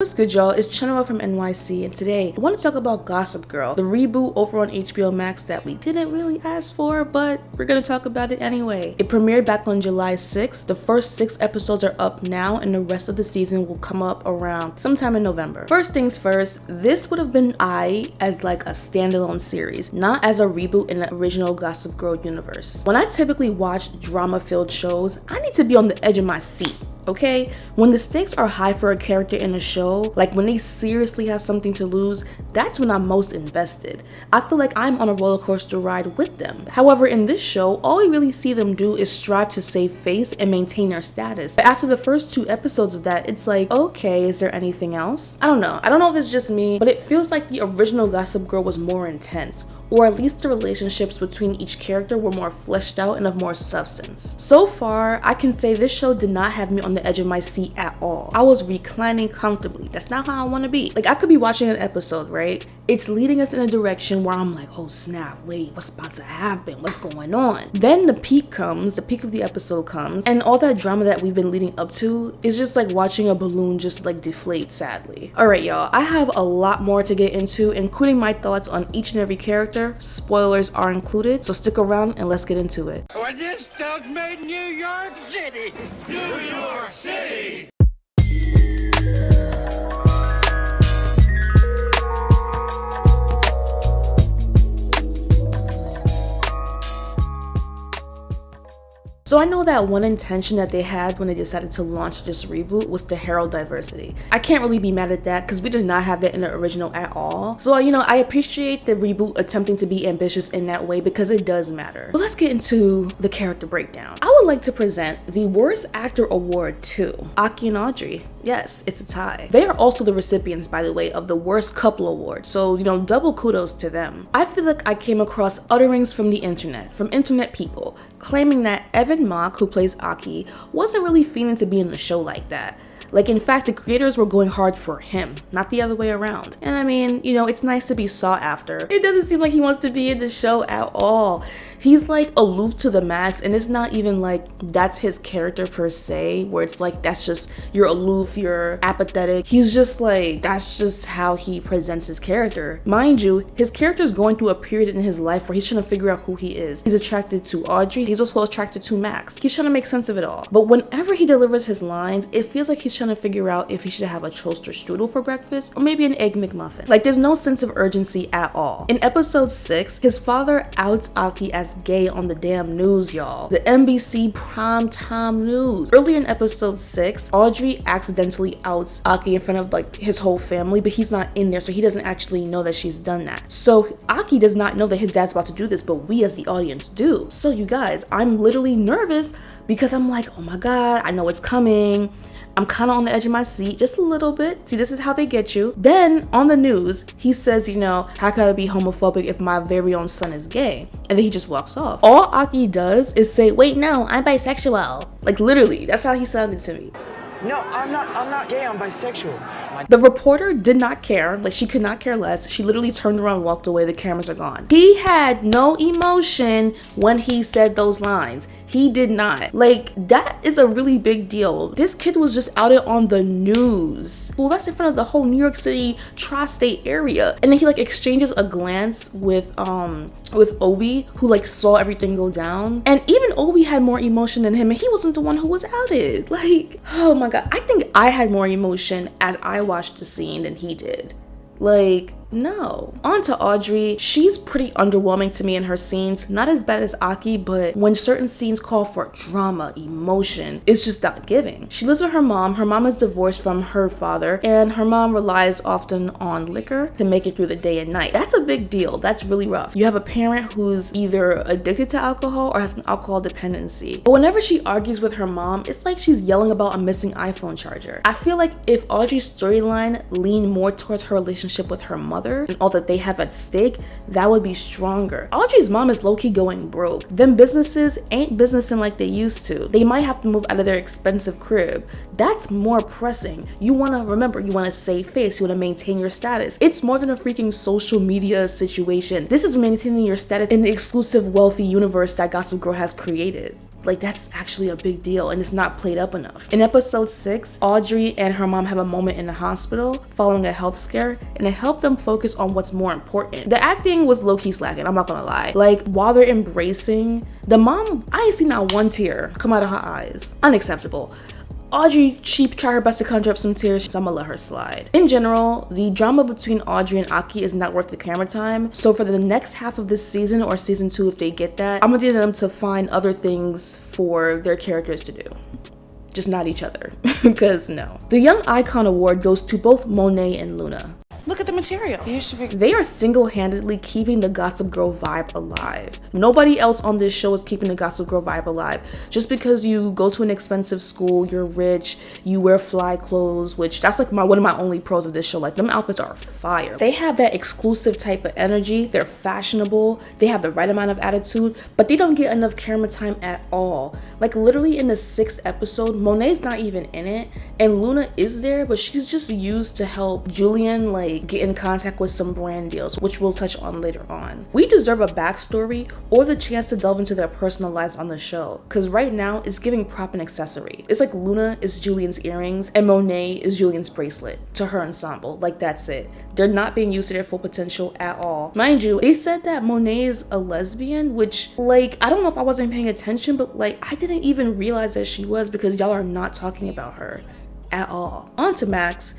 What's good, y'all? It's Chenoa from NYC, and today I want to talk about Gossip Girl, the reboot over on HBO Max that we didn't really ask for, but we're gonna talk about it anyway. It premiered back on July 6th. The first 6 episodes are up now, and the rest of the season will come up around sometime in November. First things first, this would have been as like a standalone series, not as a reboot in the original Gossip Girl universe. When I typically watch drama-filled shows, I need to be on the edge of my seat. Okay? When the stakes are high for a character in a show, like when they seriously have something to lose, that's when I'm most invested. I feel like I'm on a roller coaster ride with them. However, in this show, all we really see them do is strive to save face and maintain their status. But after the first 2 episodes of that, it's like, okay, is there anything else? I don't know if it's just me, but it feels like the original Gossip Girl was more intense, or at least the relationships between each character were more fleshed out and of more substance. So far, I can say this show did not have me on the edge of my seat at all. I was reclining comfortably. That's not how I want to be. Like, I could be watching an episode, right? It's leading us in a direction where I'm like, oh snap, wait, what's about to happen? What's going on? Then the peak comes, the peak of the episode comes, and all that drama that we've been leading up to is just like watching a balloon just like deflate, sadly. Alright, y'all, I have a lot more to get into, including my thoughts on each and every character. Spoilers are included, so stick around and let's get into it. Well, this stuff made New York City. New York City. So I know that one intention that they had when they decided to launch this reboot was to herald diversity. I can't really be mad at that because we did not have that in the original at all. So, I appreciate the reboot attempting to be ambitious in that way because it does matter. But let's get into the character breakdown. I would like to present the Worst Actor Award to Aki and Audrey. Yes, it's a tie. They are also the recipients, by the way, of the Worst Couple Award. So, double kudos to them. I feel like I came across utterings from the internet, from internet people, claiming that Evan Mock, who plays Aki, wasn't really feeling to be in the show like that. Like, in fact, the creators were going hard for him, not the other way around. And I mean, it's nice to be sought after. It doesn't seem like he wants to be in the show at all. He's like aloof to the max, and it's not even like that's his character per se, where it's like that's just, you're aloof, you're apathetic. He's just like, that's just how he presents his character. Mind you, his character's going through a period in his life where he's trying to figure out who he is. He's attracted to Audrey, he's also attracted to Max. He's trying to make sense of it all. But whenever he delivers his lines, it feels like he's trying to figure out if he should have a toaster strudel for breakfast or maybe an egg McMuffin. Like, there's no sense of urgency at all. In episode 6, his father outs Aki as gay on the damn news, y'all. The NBC primetime news. Earlier in episode 6, Audrey accidentally outs Aki in front of like his whole family, but he's not in there, so he doesn't actually know that she's done that. So Aki does not know that his dad's about to do this, but we as the audience do. So you guys, I'm literally nervous because I'm like, oh my god, I know it's coming. I'm kind of on the edge of my seat, just a little bit. See, this is how they get you. Then on the news, he says, how could I be homophobic if my very own son is gay? And then he just walks off. All Aki does is say, wait, no, I'm bisexual. Like, literally, that's how he sounded to me. No, I'm not gay, I'm bisexual. The reporter did not care, like she could not care less. She literally turned around and walked away, the cameras are gone. He had no emotion when he said those lines. He did not. Like, that is a really big deal. This kid was just outed on the news. Well, that's in front of the whole New York City tri-state area. And then he like exchanges a glance with Obie, who like saw everything go down. And even Obie had more emotion than him, and he wasn't the one who was outed. Like, oh my god. I think I had more emotion as I watched the scene than he did. Like, no. On to Audrey. She's pretty underwhelming to me in her scenes. Not as bad as Aki, but when certain scenes call for drama, emotion, it's just not giving. She lives with her mom. Her mom is divorced from her father, and her mom relies often on liquor to make it through the day and night. That's a big deal. That's really rough. You have a parent who's either addicted to alcohol or has an alcohol dependency. But whenever she argues with her mom, it's like she's yelling about a missing iPhone charger. I feel like if Audrey's storyline leaned more towards her relationship with her mother and all that they have at stake, that would be stronger. Audrey's mom is low-key going broke. Them businesses ain't businessing like they used to. They might have to move out of their expensive crib. That's more pressing. You want to save face, you want to maintain your status. It's more than a freaking social media situation. This is maintaining your status in the exclusive wealthy universe that Gossip Girl has created. Like, that's actually a big deal, and it's not played up enough. In episode 6, Audrey and her mom have a moment in the hospital following a health scare, and it helped them focus on what's more important. The acting was low-key slacking, I'm not gonna lie. Like, while they're embracing, the mom, I ain't seen not one tear come out of her eyes. Unacceptable. Audrey, she tried her best to conjure up some tears, so I'm gonna let her slide. In general, the drama between Audrey and Aki is not worth the camera time, so for the next half of this season, or season 2 if they get that, I'm gonna need them to find other things for their characters to do. Just not each other, because no. The Young Icon Award goes to both Monet and Luna. Look at the material. You should be. They are single-handedly keeping the Gossip Girl vibe alive. Nobody else on this show is keeping the Gossip Girl vibe alive. Just because you go to an expensive school, you're rich, you wear fly clothes, which that's like one of my only pros of this show. Like, them outfits are fire. They have that exclusive type of energy. They're fashionable. They have the right amount of attitude, but they don't get enough camera time at all. Like, literally in the 6th episode, Monet's not even in it, and Luna is there, but she's just used to help Julien, like, get in contact with some brand deals, which we'll touch on later on. We deserve a backstory or the chance to delve into their personal lives on the show, because right now it's giving prop and accessory. It's like Luna is Julien's earrings and Monet is Julien's bracelet to her ensemble. Like, that's it. They're not being used to their full potential at all. Mind you, they said that Monet is a lesbian, which, like, I don't know if I wasn't paying attention, but like, I didn't even realize that she was, because y'all are not talking about her at all. On to Max.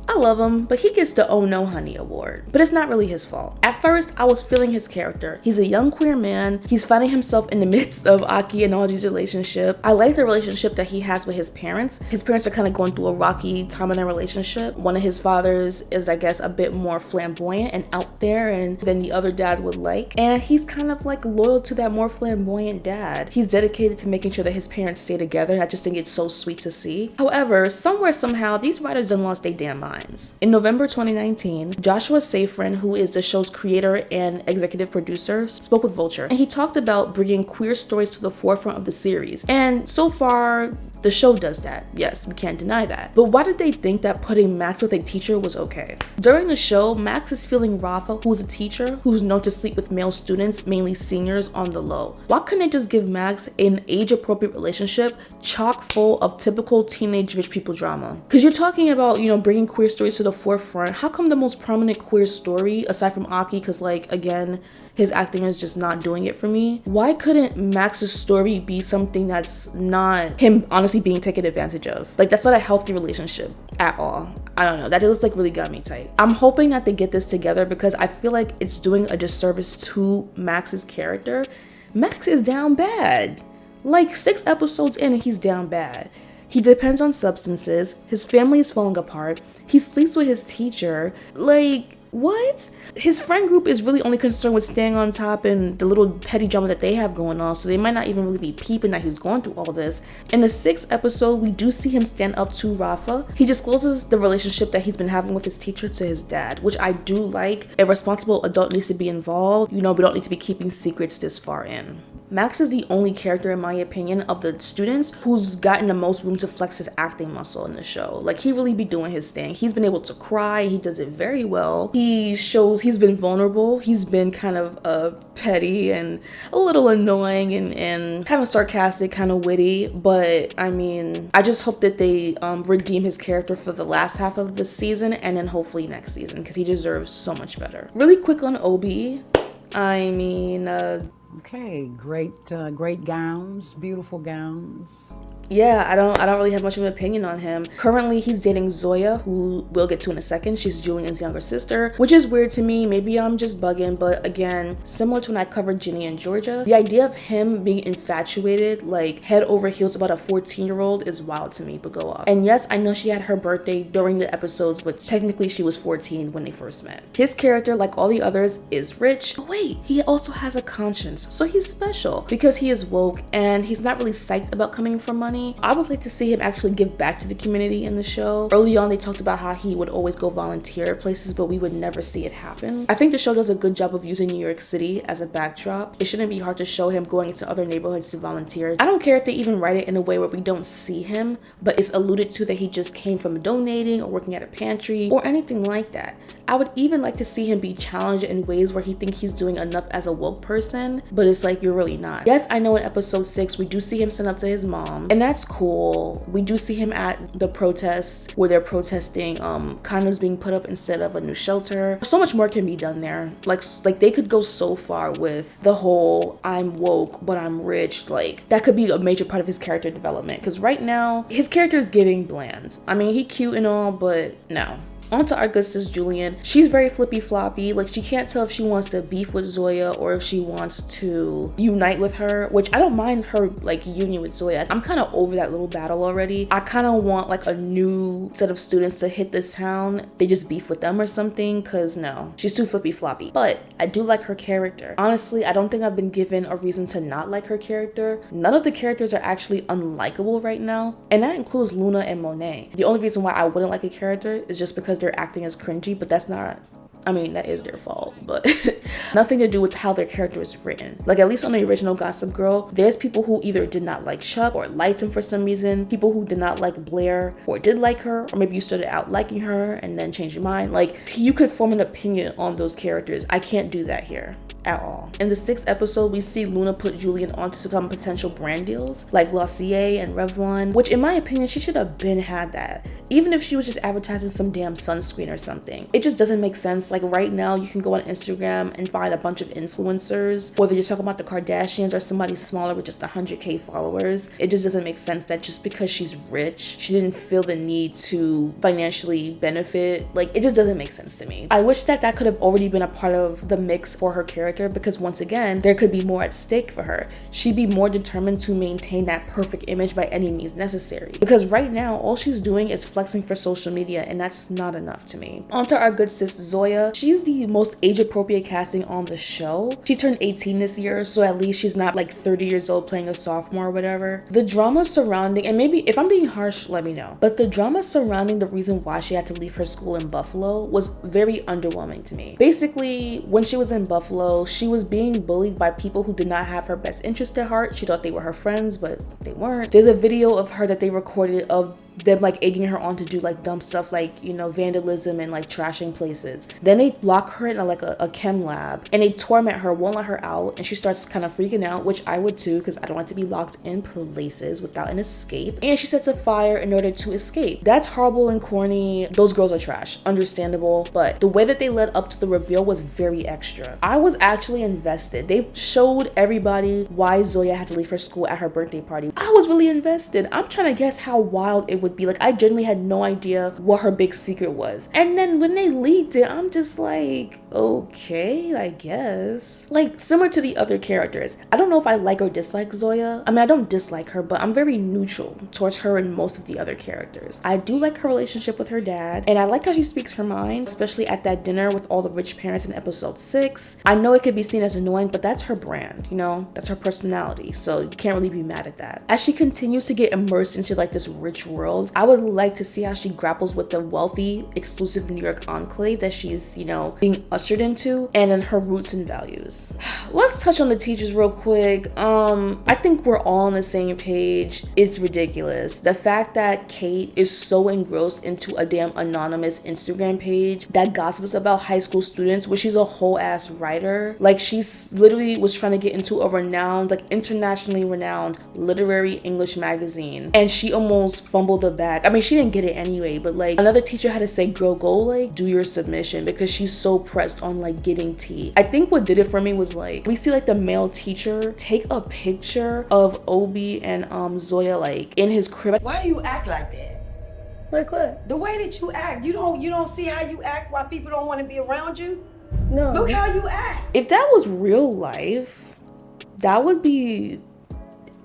I love him, but he gets the "Oh No Honey" award. But it's not really his fault. At first, I was feeling his character. He's a young queer man. He's finding himself in the midst of Aki and Audrey's relationship. I like the relationship that he has with his parents. His parents are kind of going through a rocky time in their relationship. One of his fathers is, I guess, a bit more flamboyant and out there and than the other dad would like. And he's kind of like loyal to that more flamboyant dad. He's dedicated to making sure that his parents stay together, and I just think it's so sweet to see. However, somewhere, somehow, these writers done lost their damn mind. In November 2019, Joshua Safran, who is the show's creator and executive producer, spoke with Vulture, and he talked about bringing queer stories to the forefront of the series. And so far, the show does that. Yes, we can't deny that. But why did they think that putting Max with a teacher was okay? During the show, Max is feeling Rafa, who's a teacher who's known to sleep with male students, mainly seniors, on the low. Why couldn't they just give Max an age-appropriate relationship chock full of typical teenage rich people drama? Because you're talking about, you know, bringing queer stories to the forefront. How come the most prominent queer story, aside from Aki, because, like, again, his acting is just not doing it for me, why couldn't Max's story be something that's not him honestly being taken advantage of? Like, that's not a healthy relationship at all. I don't know, that just like really got me tight. I'm hoping that they get this together, because I feel like it's doing a disservice to Max's character. Max is down bad. Like, 6 episodes in and he's down bad. He depends on substances, his family is falling apart, he sleeps with his teacher. Like, what? His friend group is really only concerned with staying on top and the little petty drama that they have going on, so they might not even really be peeping that he's going through all this. In the 6th episode, we do see him stand up to Rafa. He discloses the relationship that he's been having with his teacher to his dad, which I do like. A responsible adult needs to be involved. You know, we don't need to be keeping secrets this far in. Max is the only character, in my opinion, of the students who's gotten the most room to flex his acting muscle in the show. Like, he really be doing his thing. He's been able to cry. He does it very well. He shows he's been vulnerable. He's been kind of petty and a little annoying and kind of sarcastic, kind of witty. But I mean, I just hope that they redeem his character for the last half of the season, and then hopefully next season, because he deserves so much better. Really quick on Obie. I mean, okay, great gowns, beautiful gowns. Yeah, I don't really have much of an opinion on him. Currently, he's dating Zoya, who we'll get to in a second. She's Julien's younger sister, which is weird to me. Maybe I'm just bugging, but again, similar to when I covered Ginny and Georgia, the idea of him being infatuated, like head over heels about a 14-year-old is wild to me, but go off. And yes, I know she had her birthday during the episodes, but technically she was 14 when they first met. His character, like all the others, is rich. But wait, he also has a conscience, so he's special because he is woke and he's not really psyched about coming from money. I would like to see him actually give back to the community in the show. Early on, they talked about how he would always go volunteer at places, but we would never see it happen. I think the show does a good job of using New York City as a backdrop. It shouldn't be hard to show him going into other neighborhoods to volunteer. I don't care if they even write it in a way where we don't see him, but it's alluded to that he just came from donating or working at a pantry or anything like that. I would even like to see him be challenged in ways where he thinks he's doing enough as a woke person but it's like you're really not. Yes, I know in episode 6 we do see him send up to his mom, and that's cool. We do see him at the protest where they're protesting condos being put up instead of a new shelter. So much more can be done there. Like they could go so far with the whole I'm woke but I'm rich. Like that could be a major part of his character development, because right now his character is giving bland. I mean, he cute and all, but no. On to our good sis Julien. She's very flippy floppy. Like she can't tell if she wants to beef with Zoya or if she wants to unite with her, which I don't mind her like union with Zoya. I'm kind of over that little battle already. I kind of want like a new set of students to hit this town. They just beef with them or something, because no, she's too flippy floppy. But I do like her character. Honestly, I don't think I've been given a reason to not like her character. None of the characters are actually unlikable right now, and that includes Luna and Monet. The only reason why I wouldn't like a character is just because they're acting as cringy, but that's not, I mean, that is their fault, but nothing to do with how their character is written. Like at least on the original Gossip Girl, there's people who either did not like Chuck or liked him for some reason, people who did not like Blair or did like her, or maybe you started out liking her and then changed your mind. Like you could form an opinion on those characters. I can't do that here at all. In the 6th episode, we see Luna put Julien on to some potential brand deals like Glossier and Revlon, which in my opinion, she should have been had that. Even if she was just advertising some damn sunscreen or something. It just doesn't make sense. Like right now, you can go on Instagram and find a bunch of influencers, whether you're talking about the Kardashians or somebody smaller with just 100K followers. It just doesn't make sense that just because she's rich, she didn't feel the need to financially benefit. Like it just doesn't make sense to me. I wish that that could have already been a part of the mix for her character, because once again, there could be more at stake for her. She'd be more determined to maintain that perfect image by any means necessary, because right now all she's doing is flexing for social media, and that's not enough to me. On to our good sis Zoya. She's the most age appropriate casting on the show. She turned 18 this year, so at least she's not like 30 years old playing a sophomore or whatever. The drama surrounding, and maybe if I'm being harsh, let me know, but the drama surrounding the reason why she had to leave her school in Buffalo was very underwhelming to me. Basically, when she was in Buffalo, she was being bullied by people who did not have her best interest at heart. She thought they were her friends, but they weren't. There's a video of her that they recorded of them like egging her on to do like dumb stuff like, you know, vandalism and like trashing places. Then they lock her in a chem lab and they torment her, won't let her out, and she starts kind of freaking out, which I would too, because I don't want to be locked in places without an escape. And she sets a fire in order to escape. That's horrible and corny. Those girls are trash, understandable, but the way that they led up to the reveal was very extra. I was actually invested. They showed everybody why Zoya had to leave her school at her birthday party. I was really invested. I'm trying to guess how wild it would be. Like I genuinely had no idea what her big secret was. And then when they leaked it, I'm just like, okay, I guess. Like similar to the other characters, I don't know if I like or dislike Zoya. I mean, I don't dislike her, but I'm very neutral towards her and most of the other characters. I do like her relationship with her dad, and I like how she speaks her mind, especially at that dinner with all the rich parents in episode 6. I know it could be seen as annoying, but that's her brand, you know, that's her personality, so you can't really be mad at that. As she continues to get immersed into like this rich world, I would like to see how she grapples with the wealthy, exclusive New York enclave that she's, you know, being ushered into, and then her roots and values. Let's touch on the teachers real quick. I think we're all on the same page. It's ridiculous. The fact that Kate is so engrossed into a damn anonymous Instagram page that gossips about high school students, where she's a whole ass writer. Like she's literally was trying to get into a renowned, like internationally renowned literary English magazine, and she almost fumbled the bag. I mean, she didn't get it anyway, but like another teacher had to say, girl, go like do your submission, because she's so pressed on like getting tea. I think what did it for me was like we see like the male teacher take a picture of Obie and Zoya like in his crib. Why do you act like that? Like what? The way that you act, you don't see how you act, why people don't want to be around you? No. Look how you act. If that was real life, that would be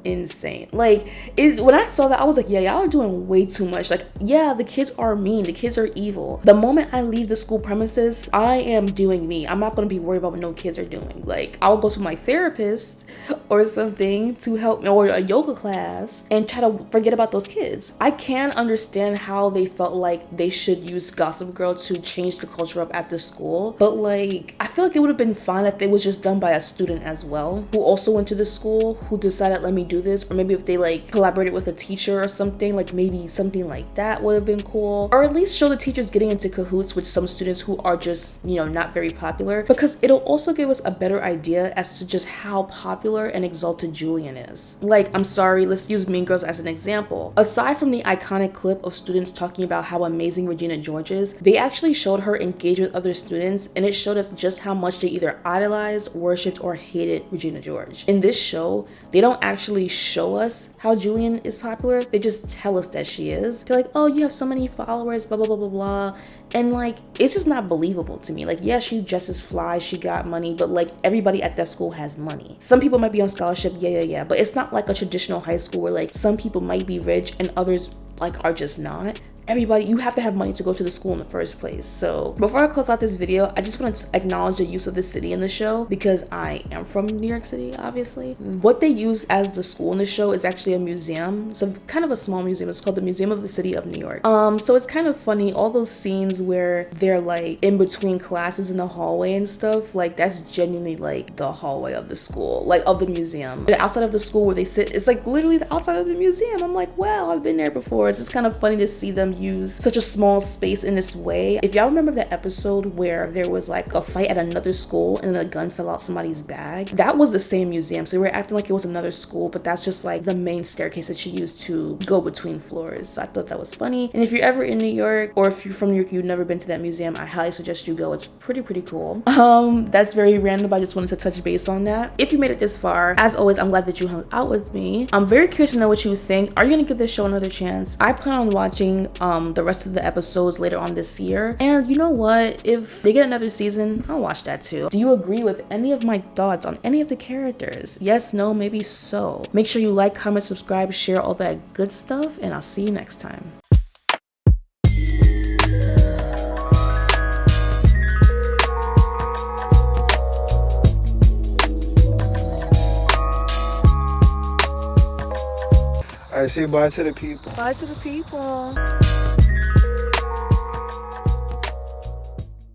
insane. Like when I saw that, I was like, yeah, y'all are doing way too much. Like, yeah, the kids are mean, the kids are evil. The moment I leave the school premises, I am doing me. I'm not gonna be worried about what no kids are doing. Like I'll go to my therapist or something to help me, or a yoga class, and try to forget about those kids. I can understand how they felt like they should use Gossip Girl to change the culture up at the school, but like I feel like it would have been fine if it was just done by a student as well, who also went to the school, who decided, let me do do this, or maybe if they like collaborated with a teacher or something, like maybe something like that would have been cool. Or at least show the teachers getting into cahoots with some students who are just, you know, not very popular, because it'll also give us a better idea as to just how popular and exalted Julien is. Like, I'm sorry, let's use Mean Girls as an example. Aside from the iconic clip of students talking about how amazing Regina George is, they actually showed her engage with other students, and it showed us just how much they either idolized, worshipped, or hated Regina George. In this show, they don't actually show us how Julien is popular, they just tell us that she is. They're like, oh, you have so many followers, blah, blah, blah, blah, blah. And like, it's just not believable to me. Like, yeah, she dresses fly, she got money, but like everybody at that school has money. Some people might be on scholarship, yeah, but it's not like a traditional high school where like some people might be rich and others like are just not. Everybody, you have to have money to go to the school in the first place. So before I close out this video, I just want to acknowledge the use of the city in the show, because I am from New York City, obviously. What they use as the school in the show is actually a museum. It's a kind of a small museum. It's called the Museum of the City of New York. So it's kind of funny, all those scenes where they're like in between classes in the hallway and stuff, like that's genuinely like the hallway of the school, like of the museum. The outside of the school where they sit, it's like literally the outside of the museum. I'm like, wow, I've been there before. It's just kind of funny to see them use such a small space in this way. If y'all remember the episode where there was like a fight at another school and a gun fell out somebody's bag, that was the same museum. So we were acting like it was another school, but that's just like the main staircase that she used to go between floors. So I thought that was funny. And if you're ever in New York, or if you're from New York, you've never been to that museum, I highly suggest you go. It's pretty cool. That's very random, but I just wanted to touch base on that. If you made it this far, as always, I'm glad that you hung out with me. I'm very curious to know what you think. Are you gonna give this show another chance? I plan on watching the rest of the episodes later on this year, and you know what, if they get another season, I'll watch that too. Do you agree with any of my thoughts on any of the characters? Yes, no, maybe so. Make sure you like, comment, subscribe, share, all that good stuff, and I'll see you next time. All right, say bye to the people. Bye to the people.